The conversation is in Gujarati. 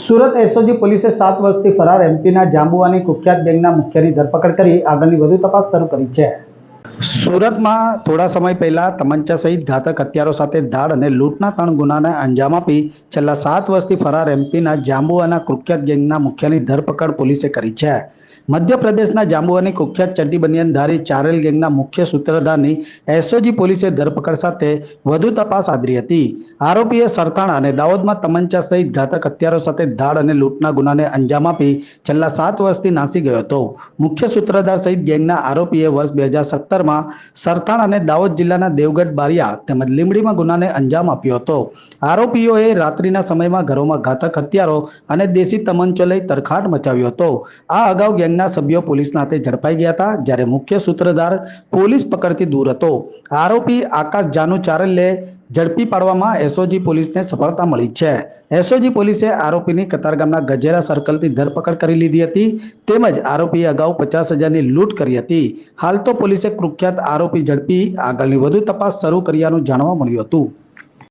સુરત એસઓજી પોલીસે 7 વર્ષથી ફરાર એમપીના જાંબુઆની કુખ્યાત ગેંગના મુખ્યની ધરપકડ કરી આગળની વધુ તપાસ શરૂ કરી છે। સુરતમાં થોડા સમય પહેલા તમંચા સહિત ઘાતક હથિયારો સાથે ધાડ અને લૂંટના 3 ગુનાને અંજામ આપી છેલ્લા 7 વર્ષથી ફરાર એમપીના જાંબુઆના કુખ્યાત ગેંગના મુખ્યની ધરપકડ પોલીસે કરી છે। મધ્યપ્રદેશના જાંબુઆની કુખ્યાત ચડ્ડી બનિયાનધારી ચારેલ ગેંગના મુખ્ય સૂત્રધારની એસઓજી પોલીસે ધરપકડ સાથે વધુ તપાસ આદરી હતી। આરોપીએ સરથાણા અને દાહોદમાં તમંચા સહિત ઘાતક હથિયારો સાથે ધાડ અને લૂંટના ગુનાને અંજામ આપી છેલ્લા 7 વર્ષથી નાસી ગયો હતો। મુખ્ય સૂત્રધાર સહિત ગેંગના આરોપીએ વર્ષ 2017માં સરથાણા અને દાહોદ જિલ્લાના દેવગઢ બારિયા તેમજ લીંબડીમાં ગુનાને અંજામ આપ્યો હતો। આરોપીઓએ રાત્રિના સમયમાં ઘરોમાં ઘાતક હથિયારો અને દેશી તમંચો લઈ તરખાટ મચાવ્યો હતો। આ અગાઉ ગેંગના સભ્યો પોલીસના હાથે ઝડપાઈ ગયા હતા, જ્યારે મુખ્ય સૂત્રધાર પોલીસ પકડથી દૂર હતો। આરોપી આકાશ જાનુ ચારેલને ઝડપી પાડવામાં એસઓજી પોલીસને સફળતા મળી છે। એસઓજી પોલીસે આરોપીની કતારગામના ગજેરા સર્કલથી ધરપકડ કરી લીધી હતી, તેમજ આરોપીએ અગાઉ 50,000ની લૂંટ કરી હતી। હાલ તો પોલીસે કુખ્યાત આરોપી ઝડપી આગળની વધુ તપાસ શરૂ કર્યાનું જાણવા મળ્યું હતું।